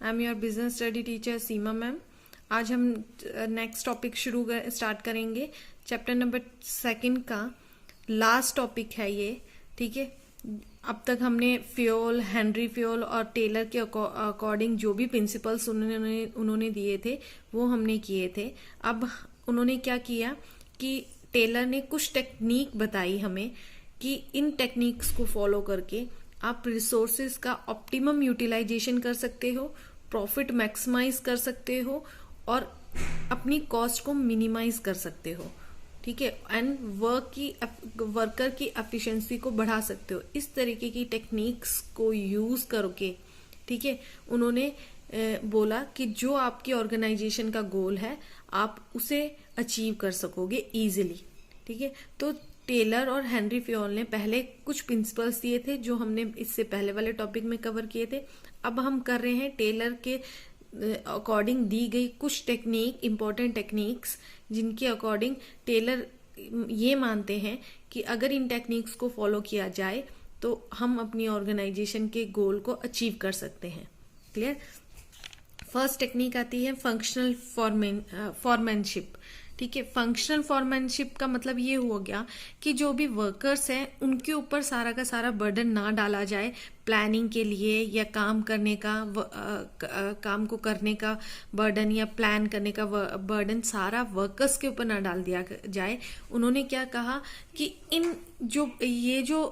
I am your business study teacher Seema ma'am. आज हम next topic start करेंगे। Chapter number 2 का last topic है ये, ठीक है। अब तक हमने फ्योल, हेनरी फ्योल और टेलर के अकॉर्डिंग जो भी प्रिंसिपल्स उन्होंने दिए थे वो हमने किए थे। अब उन्होंने क्या किया कि टेलर ने कुछ टेक्निक बताई हमें कि इन टेक्निक्स को फॉलो करके आप रिसोर्सेज का ऑप्टिमम यूटिलाइजेशन कर सकते हो, प्रॉफिट मैक्सिमाइज कर सकते हो और अपनी कॉस्ट को मिनिमाइज कर सकते हो, ठीक है। एंड वर्कर की एफिशिएंसी को बढ़ा सकते हो। इस तरीके की टेक्निक्स को यूज करके, ठीक है, उन्होंने बोला कि जो आपकी ऑर्गेनाइजेशन का गोल है आप उसे अचीव कर सकोगे इजीली, ठीक है। तो टेलर और हेनरी फ्योल ने पहले कुछ प्रिंसिपल्स दिए थे जो हमने इससे पहले वाले टॉपिक में कवर किए थे। अब हम कर रहे हैं टेलर के अकॉर्डिंग दी गई कुछ टेक्निक, इंपॉर्टेंट टेक्निक्स, जिनके अकॉर्डिंग टेलर ये मानते हैं कि अगर इन टेक्निक्स को फॉलो किया जाए तो हम अपनी ऑर्गेनाइजेशन के गोल को अचीव कर सकते हैं। क्लियर। फर्स्ट टेक्निक आती है फंक्शनल फॉरमैनशिप, ठीक है। फंक्शनल फॉरमैनशिप का मतलब ये हो गया कि जो भी वर्कर्स हैं उनके ऊपर सारा का सारा बर्डन ना डाला जाए। प्लानिंग के लिए या काम करने का काम को करने का बर्डन या प्लान करने का बर्डन सारा वर्कर्स के ऊपर ना डाल दिया जाए। उन्होंने क्या कहा कि ये जो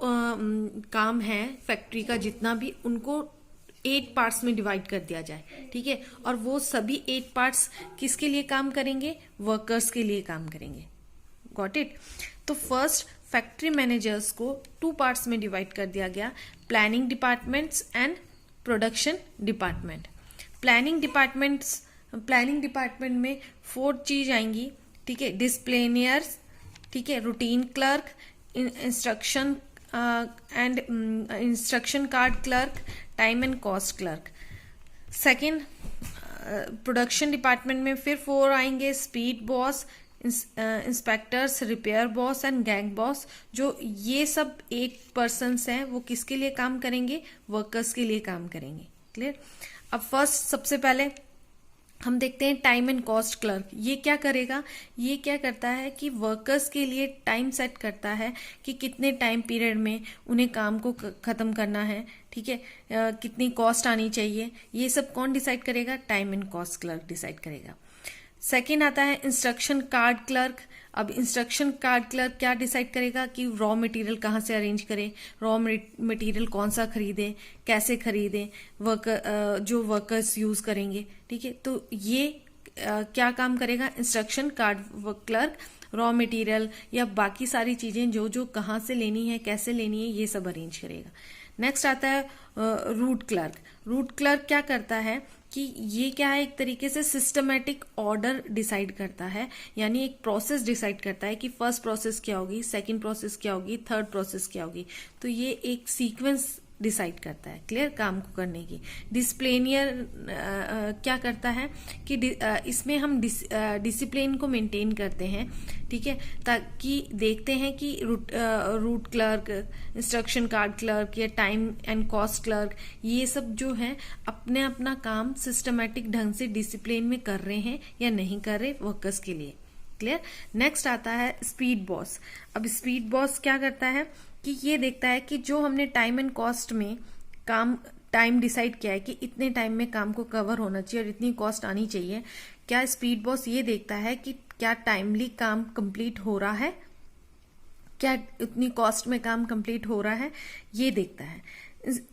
काम है फैक्ट्री का जितना भी, उनको 8 पार्ट्स में डिवाइड कर दिया जाए, ठीक है। और वो सभी 8 पार्ट्स किसके लिए काम करेंगे? वर्कर्स के लिए काम करेंगे। Got it. तो फर्स्ट फैक्ट्री मैनेजर्स को 2 पार्ट्स में डिवाइड कर दिया गया, planning departments and production department. Planning department में 4 चीज आएंगी, ठीक है। डिस्प्लेनियर्स, ठीक है, routine clerk, instruction card clerk, time and cost clerk. Second production department में फिर 4 आएंगे, speed boss, inspectors, repair boss and gang boss. जो ये सब 8 पर्सन्स हैं वो किसके लिए काम करेंगे? वर्कर्स के लिए काम करेंगे। क्लियर। अब फर्स्ट सबसे पहले हम देखते हैं टाइम एंड कॉस्ट क्लर्क। ये क्या करेगा? ये क्या करता है कि वर्कर्स के लिए टाइम सेट करता है कि कितने टाइम पीरियड में उन्हें काम को खत्म करना है, ठीक है। कितनी कॉस्ट आनी चाहिए, ये सब कौन डिसाइड करेगा? Time and cost clerk decide करेगा। सेकेंड आता है इंस्ट्रक्शन कार्ड क्लर्क। अब इंस्ट्रक्शन कार्ड क्लर्क क्या डिसाइड करेगा कि रॉ मटेरियल कहाँ से अरेंज करें, रॉ मटेरियल कौन सा खरीदें, कैसे खरीदें, जो वर्कर्स यूज करेंगे, ठीक है। तो ये क्या काम करेगा? Instruction card clerk raw material या बाकी सारी चीजें जो जो कहाँ से लेनी है, कैसे लेनी है, ये सब अरेंज करेगा। नेक्स्ट आता है रूट क्लर्क। रूट क्लर्क क्या करता है कि ये क्या है, एक तरीके से सिस्टमेटिक ऑर्डर डिसाइड करता है, यानी एक प्रोसेस डिसाइड करता है कि फर्स्ट प्रोसेस क्या होगी, सेकंड प्रोसेस क्या होगी, थर्ड प्रोसेस क्या होगी। तो ये एक सीक्वेंस डिसाइड करता है, क्लियर, काम को करने की। डिसिप्लिनियर क्या करता है कि इसमें हम डिसिप्लिन को मेंटेन करते हैं, ठीक है, ताकि देखते हैं कि root clerk, instruction card clerk या टाइम एंड कॉस्ट क्लर्क, ये सब जो है अपने अपना काम सिस्टमेटिक ढंग से डिसिप्लिन में कर रहे हैं या नहीं कर रहे वर्कर्स के लिए। क्लियर। नेक्स्ट आता है स्पीड बॉस। अब स्पीड बॉस क्या करता है कि ये देखता है कि जो हमने टाइम एंड कॉस्ट में टाइम डिसाइड किया है कि इतने टाइम में काम को कवर होना चाहिए और इतनी कॉस्ट आनी चाहिए, क्या स्पीड बॉस ये देखता है कि क्या टाइमली काम कंप्लीट हो रहा है, क्या उतनी कॉस्ट में काम कंप्लीट हो रहा है, ये देखता है।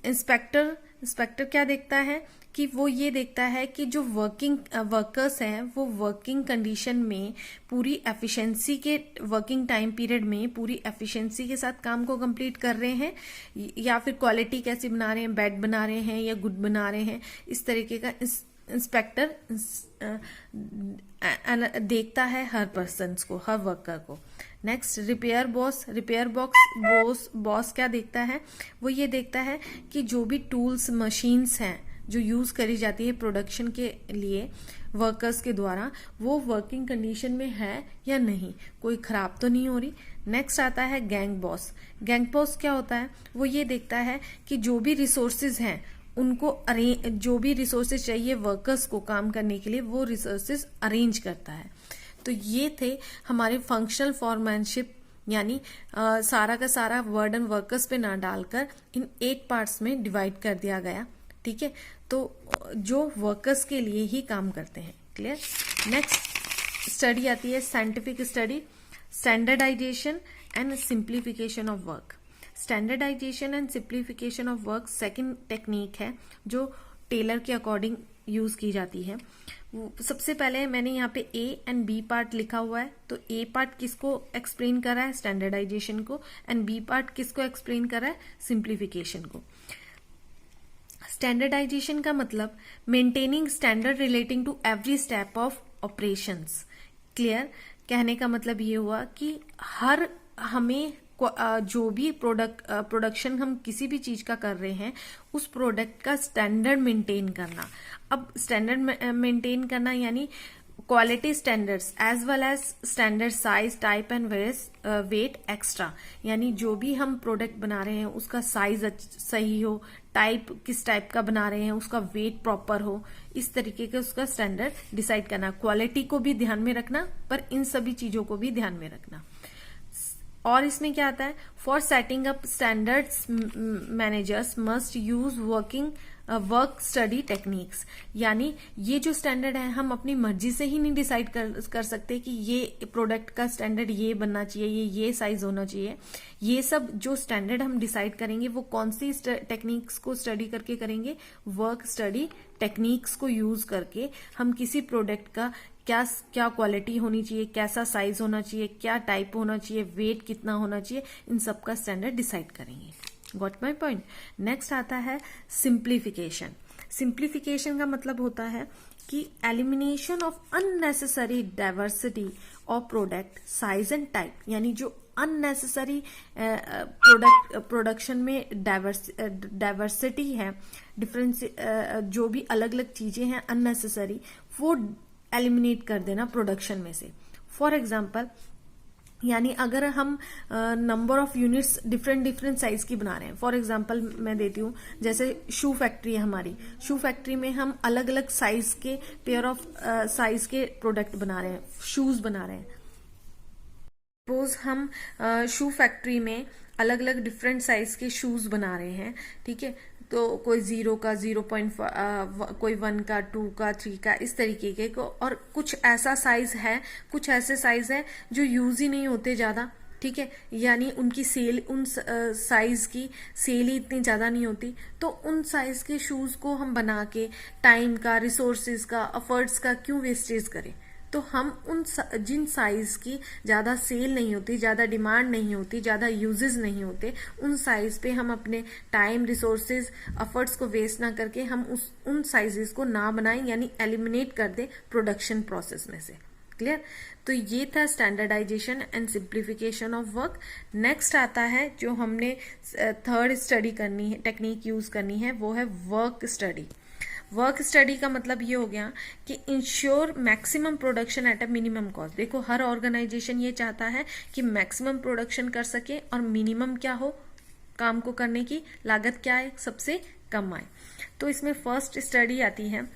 इंस्पेक्टर क्या देखता है कि वो ये देखता है कि जो वर्कर्स हैं वो वर्किंग कंडीशन में पूरी एफिशिएंसी के वर्किंग टाइम पीरियड में पूरी एफिशिएंसी के साथ काम को कंप्लीट कर रहे हैं या फिर क्वालिटी कैसी बना रहे हैं, बैड बना रहे हैं या गुड बना रहे हैं। इस तरीके का इंस्पेक्टर देखता है हर पर्सन को, हर वर्कर को। Next repair boss. बॉस क्या देखता है? वो ये देखता है कि जो भी टूल्स, मशीन्स हैं जो यूज करी जाती है प्रोडक्शन के लिए वर्कर्स के द्वारा, वो वर्किंग कंडीशन में है या नहीं, कोई खराब तो नहीं हो रही। नेक्स्ट आता है गैंग बॉस। गैंग बॉस क्या होता है? वो ये देखता है कि जो भी रिसोर्सेज हैं उनको जो भी रिसोर्सेज चाहिए वर्कर्स को काम करने के लिए, वो रिसोर्सेज अरेंज करता है। तो ये थे हमारे फंक्शनल फॉरमैनशिप, यानी सारा का सारा बर्डन वर्कर्स पे ना डालकर इन 8 पार्ट्स में डिवाइड कर दिया गया। ठीक है, तो जो वर्कर्स के लिए ही काम करते हैं। क्लियर। नेक्स्ट स्टडी आती है scientific study, standardization and simplification of work. Standardization and simplification of work second technique है जो टेलर के अकॉर्डिंग यूज की जाती है। सबसे पहले मैंने यहाँ पे ए एंड बी पार्ट लिखा हुआ है, तो ए पार्ट किसको एक्सप्लेन कर रहा है, स्टैंडर्डाइजेशन को, एंड बी पार्ट किसको एक्सप्लेन कर रहा है, सिंप्लीफिकेशन को। स्टैंडर्डाइजेशन का मतलब maintaining standard relating to every step of operations. Clear. कहने का मतलब ये हुआ कि हर हमें जो भी प्रोडक्शन हम किसी भी चीज का कर रहे हैं, उस प्रोडक्ट का स्टैंडर्ड मेंटेन करना। अब स्टैंडर्ड मेंटेन करना यानी quality standards as well as standard size, type and weight extra, यानी जो भी हम प्रोडक्ट बना रहे हैं उसका साइज सही हो, टाइप किस टाइप का बना रहे हैं, उसका वेट प्रॉपर हो, इस तरीके के उसका स्टैंडर्ड डिसाइड करना। क्वालिटी को भी ध्यान में रखना, पर इन सभी चीजों को भी ध्यान में रखना। और इसमें क्या आता है, for setting up standards managers must use work study techniques, यानी ये जो स्टैंडर्ड है हम अपनी मर्जी से ही नहीं डिसाइड कर सकते कि ये प्रोडक्ट का स्टैंडर्ड ये बनना चाहिए, ये साइज होना चाहिए। ये सब जो स्टैंडर्ड हम डिसाइड करेंगे वो कौन सी टेक्निक्स को स्टडी करके करेंगे, वर्क स्टडी टेक्निक्स को यूज करके हम किसी प्रोडक्ट का क्या क्वालिटी होनी चाहिए, कैसा साइज होना चाहिए, क्या टाइप होना चाहिए, वेट कितना होना चाहिए, इन सब का स्टैंडर्ड डिसाइड करेंगे। Got my point. नेक्स्ट आता है सिंप्लीफिकेशन। सिंप्लीफिकेशन का मतलब होता है कि elimination of unnecessary diversity of product size and type, यानी जो अननेसेसरी प्रोडक्शन में डाइवर्सिटी है, डिफरेंस, जो भी अलग अलग चीजें हैं अननेसेसरी, वो एलिमिनेट कर देना प्रोडक्शन में से। फॉर एग्जाम्पल, यानी अगर हम number of units different size की बना रहे हैं, फॉर एग्जांपल मैं देती हूँ, जैसे शू फैक्ट्री है हमारी, शू फैक्ट्री में हम अलग अलग साइज के पेयर ऑफ साइज के प्रोडक्ट बना रहे हैं, शूज बना रहे हैं। सपोज हम शू फैक्ट्री में अलग अलग डिफरेंट साइज के शूज बना रहे हैं, ठीक है, तो कोई 0 का, 0.5, कोई 1 का, 2 का, 3 का, इस तरीके के को, और कुछ ऐसा साइज है, कुछ ऐसे साइज है जो यूज ही नहीं होते ज्यादा, ठीक है, यानी उनकी सेल, उन साइज की सेल ही इतनी ज्यादा नहीं होती, तो उन साइज के शूज को हम बना के टाइम का, रिसोर्सेज का, एफर्ट्स का क्यों वेस्टेज करें। तो हम जिन साइज की ज्यादा सेल नहीं होती, ज्यादा डिमांड नहीं होती, ज्यादा यूजेस नहीं होते, उन साइज पे हम अपने टाइम, रिसोर्सेज, एफर्ट्स को वेस्ट ना करके हम उन साइजेस को ना बनाएं, यानी एलिमिनेट कर दे प्रोडक्शन प्रोसेस में से। क्लियर। तो ये था standardization and simplification of work. Next आता है जो हमने थर्ड स्टडी करनी है, टेक्निक यूज करनी है, वो है वर्क स्टडी। वर्क स्टडी का मतलब ये हो गया कि ensure maximum production at a minimum cost. देखो, हर ऑर्गेनाइजेशन ये चाहता है कि मैक्सिमम प्रोडक्शन कर सके और मिनिमम क्या हो, काम को करने की लागत क्या है, सबसे कम आए। तो इसमें फर्स्ट स्टडी आती है,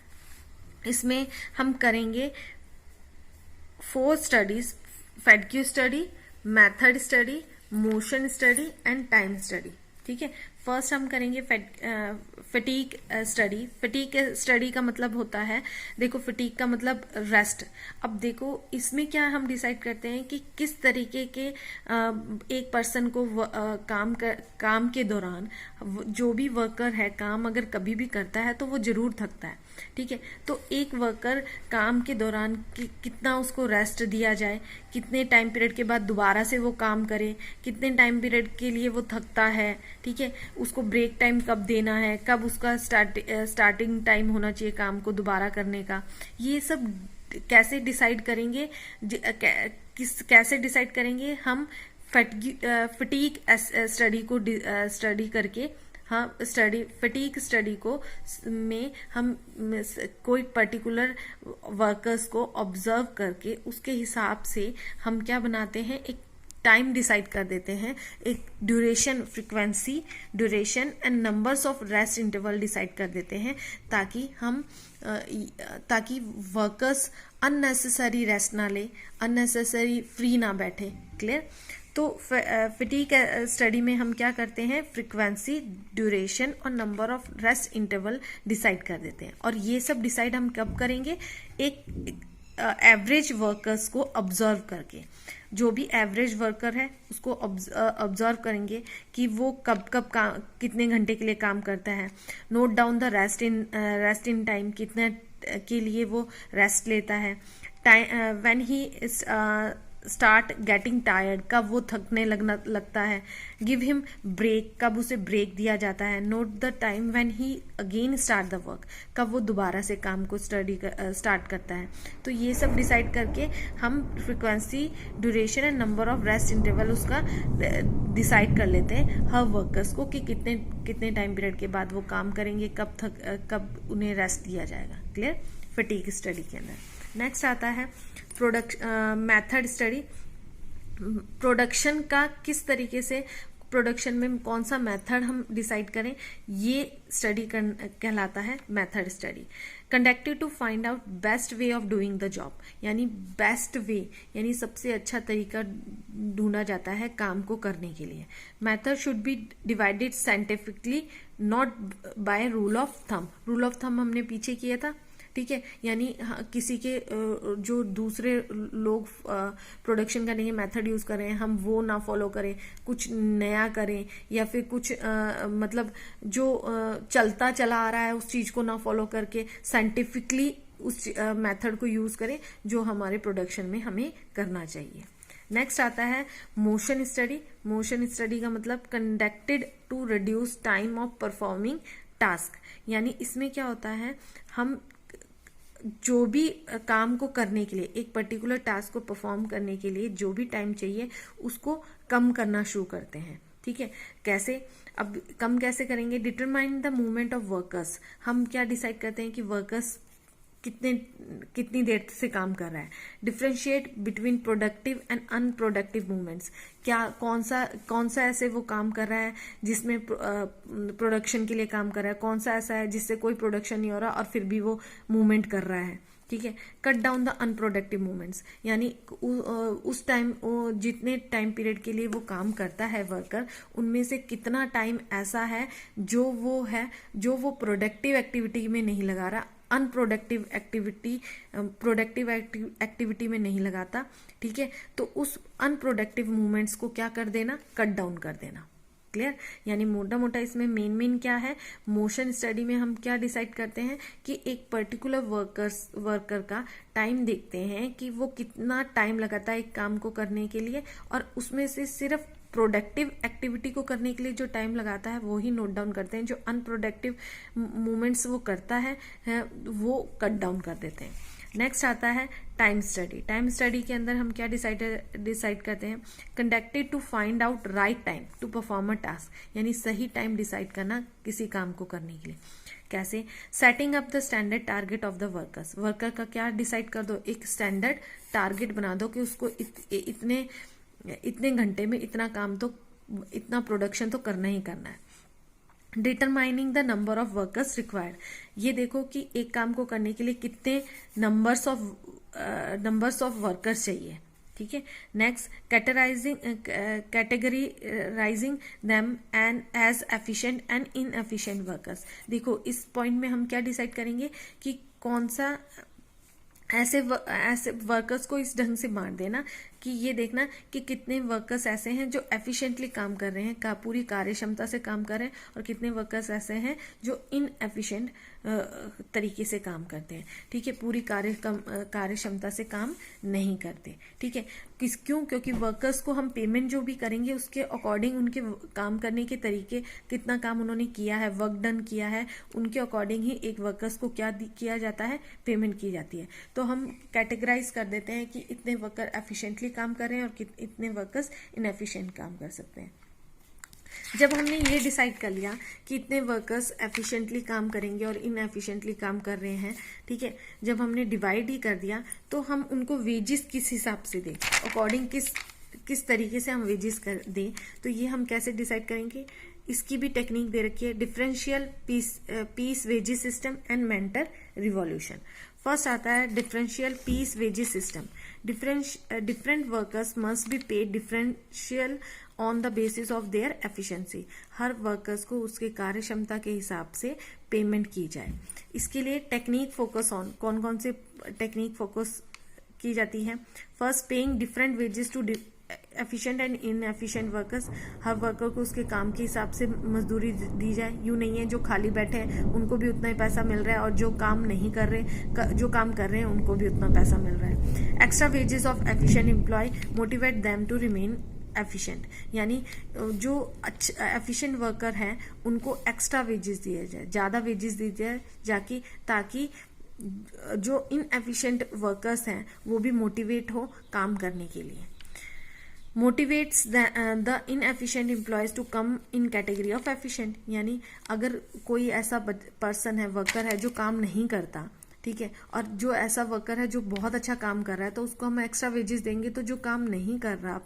इसमें हम करेंगे 4 studies, fatigue study, method study, motion study and time study. ठीक है, फर्स्ट हम करेंगे फटीक स्टडी। फटीक स्टडी का मतलब होता है, देखो फटीक का मतलब रेस्ट। अब देखो इसमें क्या हम डिसाइड करते हैं कि किस तरीके के एक पर्सन को काम के दौरान जो भी वर्कर है, काम अगर कभी भी करता है तो वो जरूर थकता है। ठीक है, तो एक वर्कर काम के दौरान कितना उसको रेस्ट दिया जाए, कितने टाइम पीरियड के बाद दोबारा से वो काम करे, कितने टाइम पीरियड के लिए वो थकता है, ठीक है, उसको ब्रेक टाइम कब देना है, कब उसका स्टार्टिंग टाइम होना चाहिए काम को दोबारा करने का, ये सब कैसे डिसाइड करेंगे, कैसे डिसाइड करेंगे हम फटीक स्टडी को स्टडी करके। हाँ, फटीक स्टडी को में हम कोई पर्टिकुलर वर्कर्स को ऑब्जर्व करके उसके हिसाब से हम क्या बनाते हैं, एक टाइम डिसाइड कर देते हैं, एक duration, frequency, duration and numbers of rest interval decide कर देते हैं, ताकि वर्कर्स अननेसेसरी रेस्ट ना ले, अननेसेसरी फ्री ना बैठे। क्लियर? तो फटीग स्टडी में हम क्या करते हैं, फ्रीक्वेंसी, ड्यूरेशन और number of rest interval decide कर देते हैं। और ये सब डिसाइड हम कब करेंगे, एक एवरेज वर्कर्स को ऑब्जर्व करके। जो भी एवरेज वर्कर है उसको ऑब्जर्व करेंगे कि वो कब कितने घंटे के लिए काम करता है। Note down the rest in time, कितने के लिए वो रेस्ट लेता है। Time when he start getting tired, कब वो थकने लगता है। गिव हिम ब्रेक, कब उसे ब्रेक दिया जाता है। Note the time when he again start the work, कब वो दोबारा से काम को स्टार्ट करता है। तो ये सब डिसाइड करके हम frequency, duration and number of rest interval उसका डिसाइड कर लेते हैं हर वर्कर्स को, कि कितने टाइम पीरियड के बाद वो काम करेंगे, कब उन्हें रेस्ट दिया जाएगा। क्लियर? फटीग स्टडी के अंदर नेक्स्ट आता है मेथड स्टडी। प्रोडक्शन का किस तरीके से, प्रोडक्शन में कौन सा मेथड हम डिसाइड करें, ये स्टडी कहलाता है method study. Conducted to find out best way of doing the job, यानी बेस्ट वे यानी सबसे अच्छा तरीका ढूंढा जाता है काम को करने के लिए। Method should be divided scientifically, not by rule of thumb. Rule of thumb हमने पीछे किया था, ठीक है, यानी किसी के जो दूसरे लोग प्रोडक्शन करने के मेथड यूज कर रहे हैं, हम वो ना फॉलो करें, कुछ नया करें, या फिर कुछ मतलब जो चलता चला आ रहा है उस चीज को ना फॉलो करके साइंटिफिकली उस मेथड को यूज करें जो हमारे प्रोडक्शन में हमें करना चाहिए। नेक्स्ट आता है मोशन स्टडी। मोशन स्टडी का मतलब conducted to reduce time of performing task, यानी इसमें क्या होता है, हम जो भी काम को करने के लिए, एक पर्टिकुलर टास्क को परफॉर्म करने के लिए जो भी टाइम चाहिए उसको कम करना शुरू करते हैं। ठीक है, कैसे? अब कम कैसे करेंगे? Determine the movement of workers. हम क्या डिसाइड करते हैं कि वर्कर्स कितनी देर से काम कर रहा है। Differentiate between productive and unproductive movements. क्या कौन सा ऐसे वो काम कर रहा है जिसमें प्रोडक्शन के लिए काम कर रहा है, कौन सा ऐसा है जिससे कोई प्रोडक्शन नहीं हो रहा और फिर भी वो मूवमेंट कर रहा है। ठीक है, cut down the unproductive movements, यानी उस टाइम जितने टाइम पीरियड के लिए वो काम करता है वर्कर, उनमें से कितना टाइम ऐसा है जो वो प्रोडक्टिव एक्टिविटी में नहीं लगा रहा, अनप्रोडक्टिव एक्टिविटी प्रोडक्टिव एक्टिविटी में नहीं लगाता। ठीक है, तो उस अनप्रोडक्टिव मूवमेंट्स को क्या कर देना, कट डाउन कर देना। क्लियर? यानी मोटा मोटा इसमें मेन क्या है, मोशन स्टडी में हम क्या डिसाइड करते हैं कि एक पर्टिकुलर वर्कर का टाइम देखते हैं कि वो कितना टाइम लगाता है एक काम को करने के लिए, और उसमें से सिर्फ प्रोडक्टिव एक्टिविटी को करने के लिए जो टाइम लगाता है वो ही नोट डाउन करते हैं। जो अनप्रोडक्टिव मूवमेंट्स वो करता है वो कट डाउन कर देते हैं। नेक्स्ट आता है टाइम स्टडी। टाइम स्टडी के अंदर हम क्या डिसाइड करते हैं, conducted to find out right time to perform a task, यानी सही टाइम डिसाइड करना किसी काम को करने के लिए। कैसे? Setting up the standard target of the workers. Worker का क्या डिसाइड कर दो, एक स्टैंडर्ड टारगेट बना दो कि उसको इतने घंटे में इतना प्रोडक्शन तो करना ही करना है। Determining the number of workers required, ये देखो कि एक काम को करने के लिए कितने नंबर्स ऑफ वर्कर्स चाहिए। ठीक है, next categorizing them and as efficient and inefficient workers. देखो इस पॉइंट में हम क्या डिसाइड करेंगे कि कौन सा ऐसे वर्कर्स को इस ढंग से बांट देना कि ये देखना कि कितने वर्कर्स ऐसे हैं जो एफिशिएंटली काम कर रहे हैं, पूरी कार्य क्षमता से काम कर रहे हैं, और कितने वर्कर्स ऐसे हैं जो इनएफिशिएंट तरीके से काम करते हैं। ठीक है, पूरी कार्य क्षमता से काम नहीं करते। ठीक है, क्यों? क्योंकि वर्कर्स को हम पेमेंट जो भी करेंगे उसके अकॉर्डिंग उनके काम करने के तरीके, कितना काम उन्होंने किया है, वर्क डन किया है, उनके अकॉर्डिंग ही एक वर्कर्स को क्या किया जाता है, पेमेंट की जाती है। तो हम कैटेगराइज कर देते हैं कि इतने वर्कर एफिशिएंटली काम कर रहे हैं और इतने वर्कर्स इनएफिशिएंट काम कर सकते हैं। जब हमने ये डिसाइड कर लिया कि इतने वर्कर्स एफिशिएंटली काम करेंगे और इनएफिशिएंटली काम कर रहे हैं, ठीक है, जब हमने डिवाइड ही कर दिया तो हम उनको वेजेस किस हिसाब से दें, अकॉर्डिंग किस तरीके से हम वेजेस कर दें, तो ये हम कैसे डिसाइड करेंगे, इसकी भी टेक्निक दे रखी है, differential piece wages system and mental revolution. First आता है differential piece wages system. Different workers must be paid differential on the basis of their efficiency. हर वर्कर्स को उसके कार्य क्षमता के हिसाब से पेमेंट की जाए। इसके लिए टेक्निक फोकस ऑन, कौन कौन से टेक्निक फोकस की जाती है। First, paying different wages to efficient and inefficient workers. हर वर्कर को उसके काम के हिसाब से मजदूरी दी जाए। यूं नहीं है जो खाली बैठे हैं उनको भी उतना ही पैसा मिल रहा है और जो काम नहीं कर रहे, जो काम कर रहे हैं उनको भी उतना पैसा मिल रहा है। Extra wages of efficient employ motivate them to remain efficient, यानी जो एफिशिएंट वर्कर हैं उनको एक्स्ट्रा वेजेस दिए जाए, ज्यादा वेजेस दिए जाए जाके, ताकि जो इनएफिशिएंट वर्कर्स हैं वो भी मोटिवेट हो काम करने के लिए। Motivates the inefficient employees to come in category of efficient, यानी अगर कोई ऐसा पर्सन है, वर्कर है जो काम नहीं करता, ठीक है, और जो ऐसा वर्कर है जो बहुत अच्छा काम कर रहा है, तो उसको हम एक्स्ट्रा वेजेस देंगे, तो जो काम नहीं कर रहा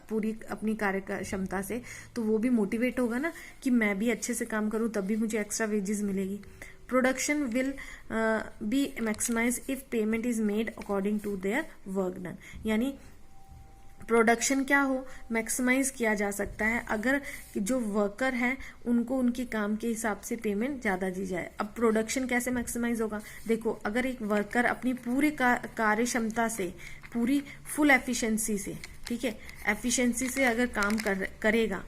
पूरी अपनी कार्य क्षमता से, तो वो भी मोटिवेट होगा ना कि मैं भी अच्छे से काम करूं तब भी मुझे एक्स्ट्रा वेजेस मिलेगी। Production will be maximize if payment is made according to their work done, यानी प्रोडक्शन क्या हो, मैक्सिमाइज किया जा सकता है अगर जो वर्कर है उनको उनके काम के हिसाब से पेमेंट ज्यादा दी जाए। अब प्रोडक्शन कैसे मैक्सिमाइज होगा, देखो अगर एक वर्कर अपनी पूरी कार्य क्षमता से, पूरी फुल एफिशिएंसी से, ठीक है, एफिशिएंसी से अगर काम करेगा,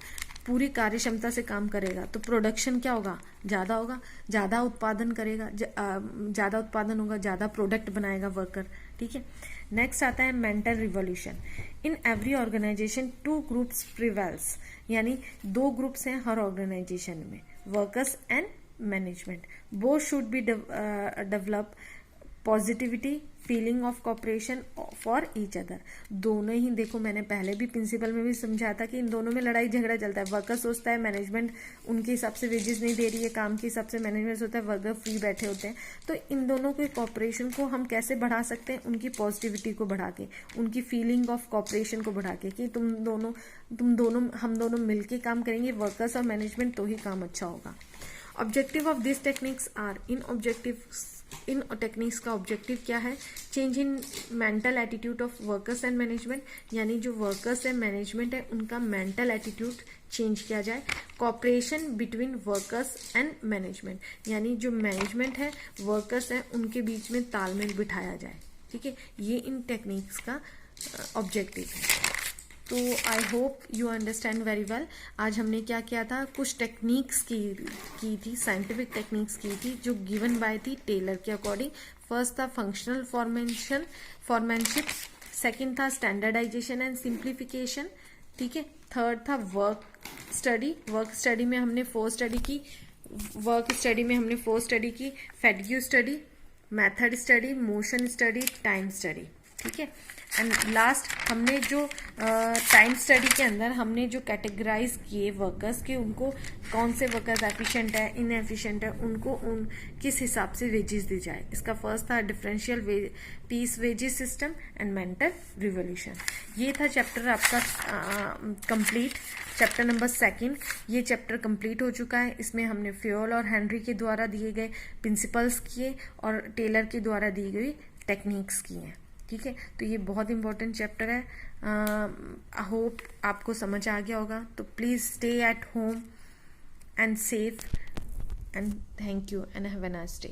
पूरी कार्य क्षमता से काम करेगा, तो प्रोडक्शन क्या होगा, ज्यादा होगा, ज्यादा उत्पादन करेगा, ज्यादा उत्पादन होगा, ज्यादा प्रोडक्ट बनाएगा वर्कर, ठीक है। नेक्स्ट आता है mental revolution. In every organisation two groups prevails, यानी दो ग्रुप्स हैं हर ऑर्गेनाइजेशन में, workers and management. Both should be develop positivity, feeling of cooperation for each other. दोनों ही, देखो मैंने पहले भी प्रिंसिपल में भी समझाया था कि इन दोनों में लड़ाई झगड़ा चलता है। वर्कर सोचता है मैनेजमेंट उनके हिसाब से वेजेस नहीं दे रही है, काम के हिसाब से मैनेजमेंट सोचता है वर्कर फ्री बैठे होते हैं। तो इन दोनों के कॉपरेशन को हम कैसे बढ़ा सकते हैं, उनकी पॉजिटिविटी को बढ़ा के, उनकी फीलिंग ऑफ कॉपरेशन को बढ़ा के, कि हम दोनों मिलके काम करेंगे, वर्कर्स और मैनेजमेंट, तो ही काम अच्छा होगा। Objective of this techniques are, इन टेक्निक्स का ऑब्जेक्टिव क्या है, change in mental attitude of workers and management, यानी जो वर्कर्स एंड मैनेजमेंट है उनका मेंटल एटीट्यूड चेंज किया जाए। Cooperation between workers and management, यानी जो मैनेजमेंट है, वर्कर्स है, उनके बीच में तालमेल बिठाया जाए, ठीक है। ये इन टेक्निक्स का ऑब्जेक्टिव है। तो I hope you understand very well. आज हमने क्या किया था, कुछ टेक्निक्स की थी, साइंटिफिक टेक्निक्स की थी, जो गिवन बाय थी टेलर के अकॉर्डिंग। फर्स्ट था फंक्शनल फॉर्मेनशिप, सेकंड था स्टैंडर्डाइजेशन एंड सिंप्लीफिकेशन, ठीक है। थर्ड था वर्क स्टडी में हमने 4 स्टडी की, fatigue study, method study, motion study, time study, ठीक है। एंड लास्ट हमने जो टाइम स्टडी के अंदर हमने जो कैटेगराइज किए वर्कर्स के, उनको कौन से वर्कर्स एफिशिएंट है, इनएफिशिएंट है, उनको किस हिसाब से वेजेस दी जाए। इसका फर्स्ट था differential piece wages system and mental revolution. ये था चैप्टर आपका कंप्लीट, चैप्टर नंबर 2। ये चैप्टर कंप्लीट हो चुका है। इसमें हमने फ्योल और हेनरी के द्वारा दिए गए प्रिंसिपल्स किए और टेलर के द्वारा दी गई टेक्निक्स की हैं, ठीक है। तो ये बहुत इंपॉर्टेंट चैप्टर है। आई होप आपको समझ आ गया होगा। तो please stay at home and safe, and thank you and have a nice day.